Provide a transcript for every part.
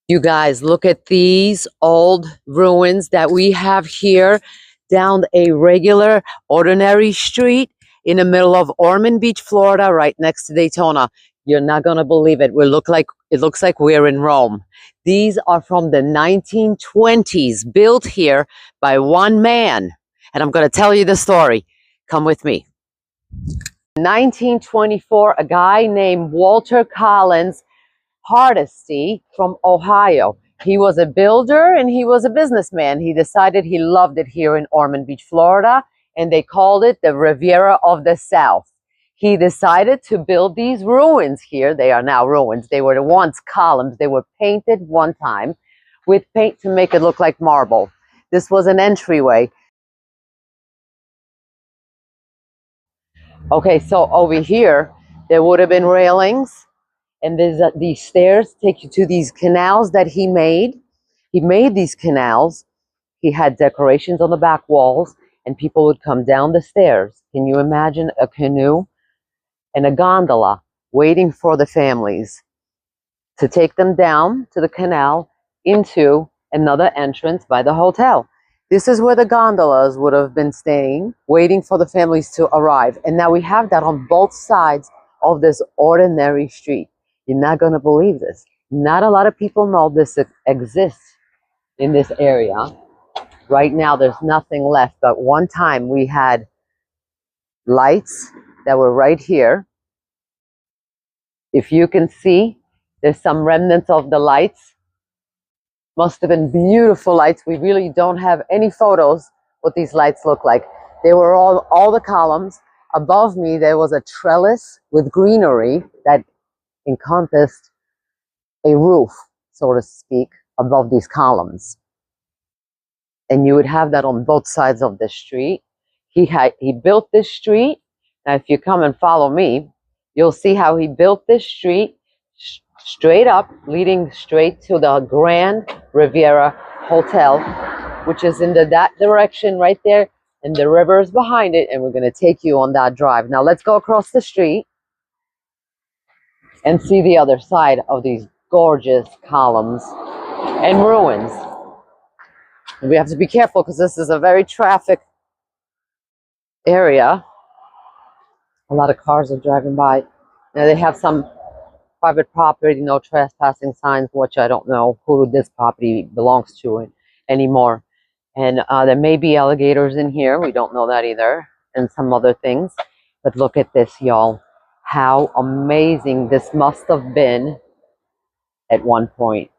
You guys, look at these old ruins that we have here down a regular, ordinary street in the middle of Ormond Beach, Florida, right next to Daytona. You're not going to believe it. It looks like we're in Rome. These are from the 1920s, built here by one man. And I'm going to tell you the story. Come with me. 1924, a guy named Walter Collins Hardesty from Ohio. He was a builder and he was a businessman. He decided he loved it here in Ormond Beach, Florida, and they called it the Riviera of the South. He decided to build these ruins here. They are now ruins. They were once columns. They were painted one time with paint to make it look like marble. This was an entryway. Okay, so over here, there would have been railings. And these stairs take you to these canals that he made. He made these canals. He had decorations on the back walls, and people would come down the stairs. Can you imagine a canoe and a gondola waiting for the families to take them down to the canal into another entrance by the hotel? This is where the gondolas would have been staying, waiting for the families to arrive. And now we have that on both sides of this ordinary street. You're not going to believe this. Not a lot of people know this exists in this area. Right now, there's nothing left. But one time we had lights that were right here. If you can see, there's some remnants of the lights. Must have been beautiful lights. We really don't have any photos what these lights look like. They were all the columns. Above me, there was a trellis with greenery that encompassed a roof, so to speak, above these columns. And you would have that on both sides of the street. He built this street. Now, if you come and follow me, you'll see how he built this street straight up, leading straight to the Grand Riviera Hotel, which is in that direction right there, and the river is behind it, and we're going to take you on that drive. Now, let's go across the street and see the other side of these gorgeous columns and ruins. And we have to be careful because this is a very traffic area. A lot of cars are driving by. Now they have some private property, no trespassing signs, which I don't know who this property belongs to anymore. And there may be alligators in here. We don't know that either. And some other things. But look at this, y'all. How amazing this must have been at one point.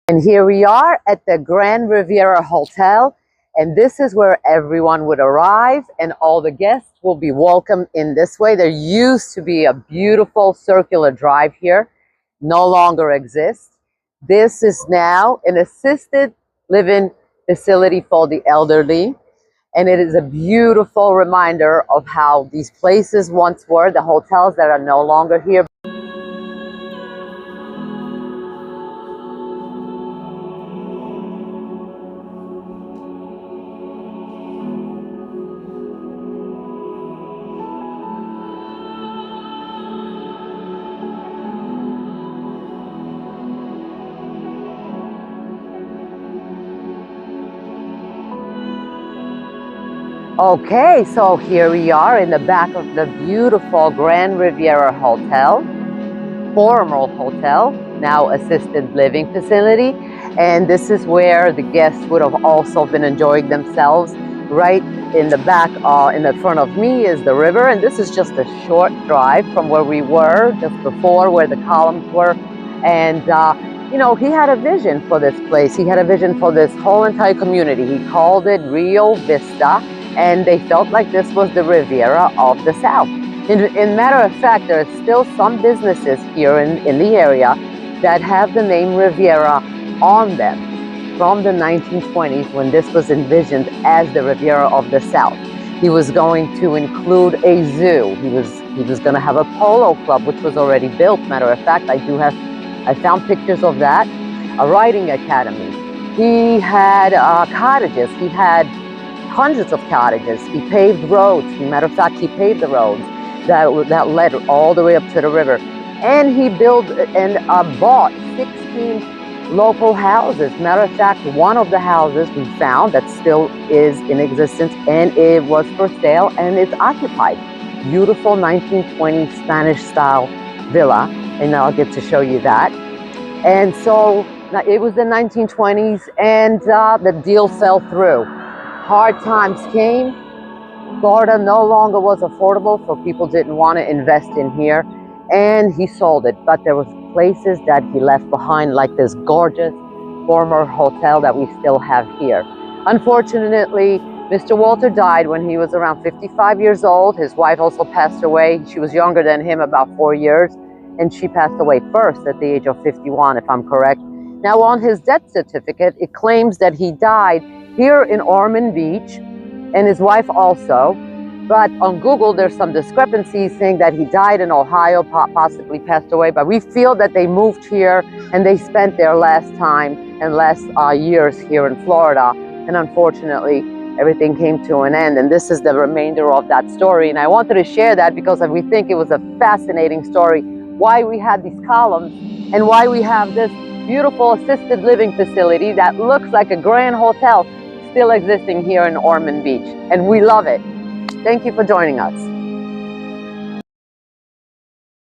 And here we are at the Grand Riviera Hotel, and this is where everyone would arrive and all the guests will be welcome in this way. There used to be a beautiful circular drive here, no longer exists. This is now an assisted living facility for the elderly, and it is a beautiful reminder of how these places once were, the hotels that are no longer here. Okay, so here we are in the back of the beautiful Grand Riviera Hotel, former hotel, now assisted living facility. And this is where the guests would have also been enjoying themselves. Right in the back, in the front of me is the river, and this is just a short drive from where we were just before, where the columns were. And you know, he had a vision for this place. He had a vision for this whole entire community. He called it Rio Vista. and they felt like this was the Riviera of the South. In matter of fact, there are still some businesses here in the area that have the name Riviera on them from the 1920s, when this was envisioned as the Riviera of the South. He was going to include a zoo. He was going to have a polo club, which was already built. Matter of fact, I found pictures of that. A riding academy. He had cottages. He had hundreds of cottages. He paved roads. Matter of fact, he paved the roads that led all the way up to the river. And he built and bought 16 local houses. Matter of fact, one of the houses we found that still is in existence, and it was for sale and it's occupied. Beautiful 1920 Spanish style villa, and I'll get to show you that. And so it was the 1920s, and the deal fell through. Hard times came. Florida no longer was affordable, so people didn't want to invest in here, and he sold it. But there was places that he left behind, like this gorgeous former hotel that we still have here. Unfortunately, Mr. Walter died when he was around 55 years old. His wife also passed away. She was younger than him about 4 years, and she passed away first at the age of 51, if I'm correct. Now, on his death certificate, it claims that he died here in Ormond Beach, and his wife also. But on Google, there's some discrepancies saying that he died in Ohio, possibly passed away. But we feel that they moved here and they spent their last time and last years here in Florida. And unfortunately, everything came to an end. And this is the remainder of that story. And I wanted to share that because we think it was a fascinating story, why we had these columns and why we have this beautiful assisted living facility that looks like a grand hotel still existing here in Ormond Beach. And we love it. Thank you for joining us.